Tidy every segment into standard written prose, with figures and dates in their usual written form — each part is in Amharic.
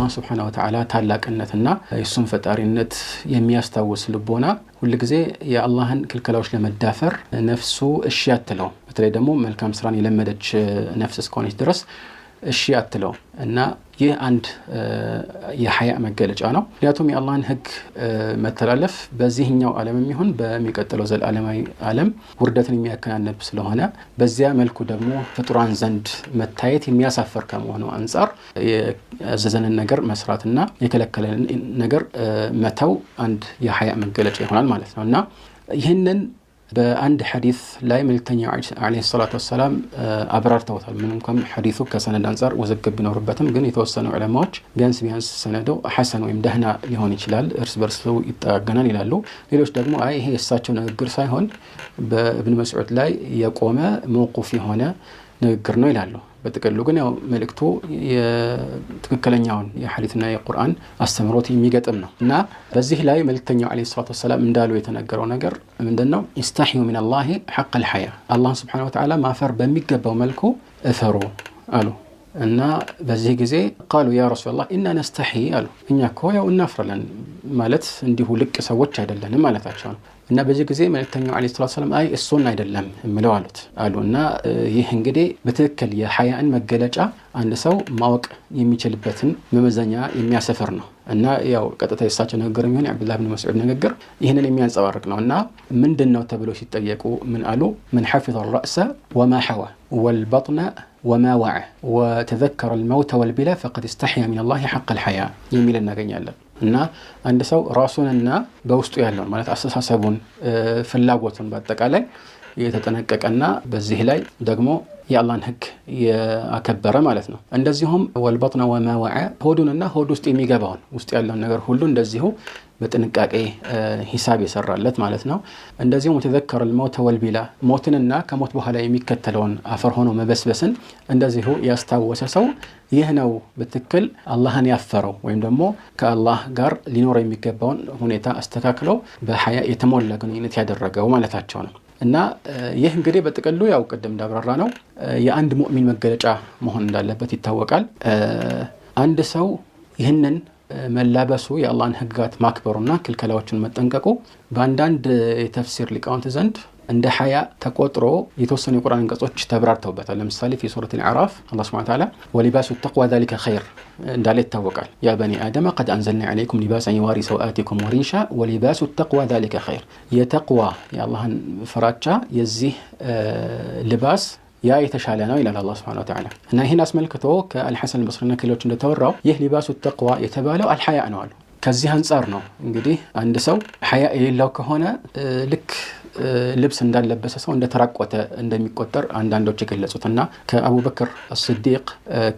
የአላህ Subhanahu Wa Ta'ala ታላቅነትና የሱን ፈጣሪነት የሚያስታውስ ልቦና ሁሉ ጊዜ የአላህን ክልከላዎች ለመዳፈር ነፍሱ እሺ አትለው በተለይ ደግሞ መልካም ስራን የለመደች ነፍስ እስከሆነች ድረስ እሺ አትለው እና ይህ አንድ የሐያ መገለጫ ነው ምክንያቱም የአላህን ህግ መተላለፍ በዚህኛው ዓለም ይሁን በሚቀጥለው ዘላለማዊ ዓለም ውርደትን የሚያከናንብ ስለሆነ በዚያ መልኩ ደግሞ ፍጡራን ዘንድ መታየት የሚያሳፈር ከመሆኑ አንፃር የዘዘንን ነገር መስራትና የከለከለን ነገር መተው አንድ የሐያ መገለጫ ይሆናል ማለት ነውና ይህንን በአንድ ሐዲስ ላይ መልእክተኛው አለይሂ ሰላቱ ወሰለም አብራርተውታል ምንም እንኳን ሐዲሱ ከሰነድ አንፃር ወዘግብ ቢኖርበትም ግን የተወሰኑ ዑለማዎች ቢያንስ ሰነዱ ሐሰን ወይም ደህና ሊሆን ይችላል እርስ በርሱ ይጣገናል ይላሉ ሌሎች ደግሞ ይሄ የእሳቸው ንግግር ሳይሆን በኢብኑ መስዑድ ላይ የቆመ መውቁፍ የሆነ ንግግር ነው ይላሉ በጥቅሉ ግን ያው መልእክቱ የትክክለኛውን የሐዲስና የቁርአን አስተምሮት የሚገጥም ነው እና በዚህ ላይ መልእክተኛው አለይሂ ሰላቱ ወሰለም እንዳሉ የተነገረው ነገር ምንድነው استحيوا من الله حق الحياة الله سبحانه وتعالى ማፈር በሚገባው መልኩ እፈሩ አሉ እና በዚህ ጊዜ قالوا يا رسول الله إننا نستحي አሉ እኛ እኮ ያው እናፍራለን ማለት እንዲሁ ልቅ ሰዎች አይደለንም ማለታቸው ነው እና በዚህ ጊዜ መልእክተኛው አለይሂ ሰላቱ ወሰለም እሱን አይደለም እምለው አሉና ይህ እንግዲህ በትክክል የሐያን መገለጫ አንድ ሰው ማወቅ የሚችልበትን መመዘኛ የሚያሰፈር ነው እና ያው ቀጥታ የሳቸው ንግግር የሚሆን አብዱላህ ኢብኑ መስዑድ ንግግር ይሄንን የሚያንጸባርቅ ነውና ምንድነው ተብሎ ሲጠየቁ ምን አሉ من حفظ الرأس وما حوى والبطن وما وعى وتذكر الموت والبلا فقد استحيا من الله حق الحياة የሚል እናገኛለን እና አንድ ሰው ራሱንና በውስጡ ያለውን ማለት አስተሳሰቡን ፍላጎቱን በአጠቃላይ የተጠነቀቀና በዚህ ላይ ደግሞ የአላህን ህግ ያከበረ ማለት ነው እንደዚሁም والبطن وما وعى ሆዱንና ሆድ ውስጥ የሚገባውን ውስጥ ያለውን ነገር ሁሉ እንደዚሁ በጥንቃቄ ሂሳብ ይሰራለት ማለት ነው እንደዚሁም ተذكر الموت والبلا ሞትንና ከሞት በኋላ የሚከተለውን አፈር ሆኖ መበስበስን እንደዚሁ ያስታወሰ ሰው ይህ ነው በትክክል አላህን ያፈረው ወይም ደግሞ ከአላህ ጋር ሊኖር የሚገባውን ሁኔታ አስተካክሎ በሐያ የተሞላ ግንኙነት ያደረገው ማለታቸው ነው እና ይህ እንግዲህ በጥቅሉ ያው ቀደም እንዳብራራ ነው የአንድ ሙእሚን መገለጫ መሆን እንዳለበት ይታወቃል አንድ ሰው ይህንን መላበሱ የአላህን ህግጋት ማክበሩና ክልከላዎችን መጠንቀቁ በአንዳንድ የተፍሲር ሊቃውንት ዘንድ እንደ ሐያ ተቆጥሮ የተወሰኑ የቁርአን አንቀጾች ተብራርተውበታል ለምሳሌ في سورة الأعراف الله سبحانه وتعالى ولباس التقوى ذلك خير እንዳለ ይታወቃል يا بني آدم قد أنزلنا عليكم لباسا يواري سوآتكم وريشا ولباس التقوى ذلك خير يتقوى يا الله ፍራቻ የዚህ ልባስ ያ የተሻለ ነው ይላል አላህ Subhanahu Wa Ta'ala እና ይሄን አስመልክቶ ከአልሐሰን البصريና ከሌሎች እንደተወራው ይህ ሊባሱ ተቅዋ የተባለው አልሐያ ነው አሉ ከዚህ አንፃር ነው እንግዲህ አንድ ሰው ሐያ የሌለው ከሆነ ልክ ልብስ እንዳለበሰ ሰው እንደተራቆተ እንደሚቆጠር አንዳንዶች የገለጹትና ከአቡበክር الصديق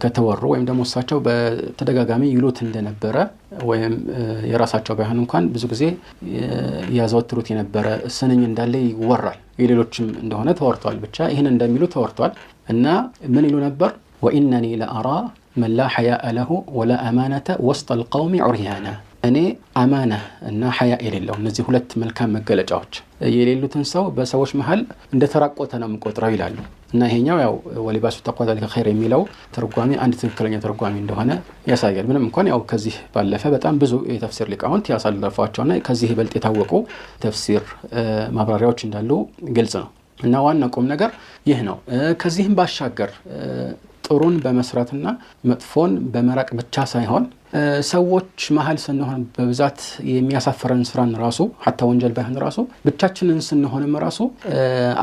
ከተወሩ ወይም ደግሞ እሳቸው በተደጋጋሚ ይሉት እንደነበረ ወይም የራሳቸው ባይሆን እንኳን ብዙ ጊዜ ያዘወትሩት የነበረ ስንኝ እንዳለ ይወራል የሌሎችም እንደሆነ ተወርቷል ብቻ ይሄን እንደሚሉ ተወርቷል እና ምን ይሉ ነበር وإنني لأرى من لا حياء له ولا أمانة وسط القوم عريانا እኔ አማና እና ሐያ የሌለው እነዚህ ሁለት መልካም መገለጫዎች የሌሉትን ሰው በሰዎች መሃል እንደተራቆተ ነው የምቆጥረው ይላሉ እና ይሄኛው ያው ወሊባሱ ተቅዋ ذلك خير የሚለው ተርጓሚ አንድ ትክክለኛ ተርጓሚ እንደሆነ ያሳያል ምንም እንኳን ያው ከዚህ ባለፈ በጣም ብዙ የተፍሲር ሊቃውንት ያሳልፏቸውና ከዚህ ይበልጥ የታወቁ ተፍሲር ማብራሪያዎች እንዳሉ ግልጽ ነው እና ዋናው ቁም ነገር ይህ ነው ከዚህም ባሻገር ጥሩን በመስራትና መጥፎን በመራቅ ብቻ ሳይሆን ሰዎች መሃል ስንሆን በብዛት የሚያሳፍረን ስራን ራሱ حتى ወንጀል ባይሆን ራሱ ብቻችንን ስንሆንም ራሱ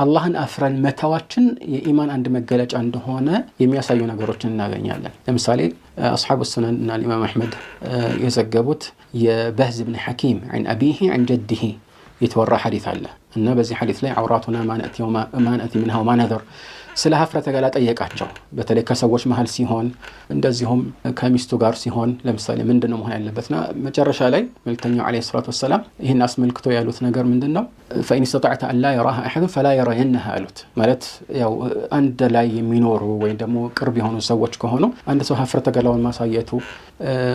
አላህን አፍረን መተዋችን የኢማን አንድ መገለጫ እንደሆነ የሚያሳዩ ነገሮችን እናገኛለን ለምሳሌ أصحاب السنن እና الإمام أحمد የዘገቡት የበህዝ ኢብኑ ሐኪም عن أبيه عن جده የተወራ ሐዲስ አለ እና በዚህ ሐዲስ ላይ አውራቱና ማንአቲ منها وما نذر ስለ ሀፍረተ ገላ ጠየቃቸው በተለይ ከሰዎች መሃል ሲሆን እንደዚሁም ከሚስቱ ጋር ሲሆን ለምሳሌ ምንድነው መሆን ያለበትና መጨረሻ ላይ መልእክተኛው አለይሂ ሰላቱ ወሰለም ይሄን አስመልክቶ ያሉት ነገር ምንድነው فإن استطعت أن لا يراها أحد فلا يرينها ألوت مالت ያው አንድ ላይ የሚኖሩ ወይ ደግሞ ቅርብ የሆኑ ሰዎች ከሆኑ አንድ ሰው ሀፍረተ ገላውን ማሳየቱ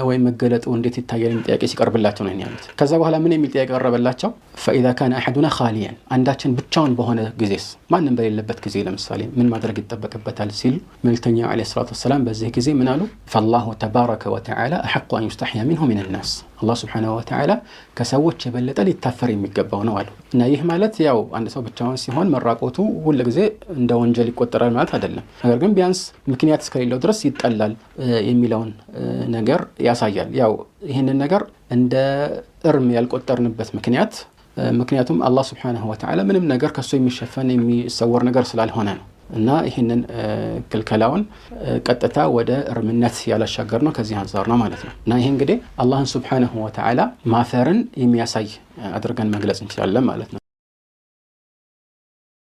ወይ መገለጡ እንዴት ይታያል ጥያቄ ሲቀርብላቸው ነው ያሉት ከዛ በኋላ ምን የሚል ጥያቄ ቀረበላቸው فإذا كان أحدنا خاليا አንዳችን ብቻውን በሆነ ጊዜስ ማንንም በሌለበት ጊዜ ለምሳሌ ምን ማድረግ ይተበከበታል ሲል መልእክተኛው አለይሂ ሰላቱ ወሰለም በዚህ ጊዜ ምን አሉ فالله تبارك وتعالى أحق أن يستحيا منه من الناس الله سبحانه وتعالى ከሰዎች የበለጠ ሊታፈር የሚገባው ነው አሉ እና ይህ ማለት ያው አንድ ሰው ብቻውን ሲሆን መራቆቱ ሁሉ ጊዜ እንደ ወንጀል ይቆጠራል ማለት አይደለም ነገር ግን ቢያንስ ምክንያት እስከሌለው ድረስ ይጠላል የሚለውን ነገር ያሳያል ያው ይሄንን ነገር እንደ እርም ያልቆጠርንበት ምክንያቱም አላህ Subhanahu Wa Ta'ala ምንም ነገር ከሱ የሚሸፈን የሚሰወር ነገር ስላልሆነ ነው እና ይሄንን ክልከላውን ቀጥታ ወደ እርምነት ያላሻገር ነው ከዚህ አንፃር ነው ማለት ነው እና ይሄ እንግዲህ አላህን Subhanahu Wa Ta'ala ማፈርን የሚያሳይ አድርገን መግለጽ እንችላለን ማለት ነው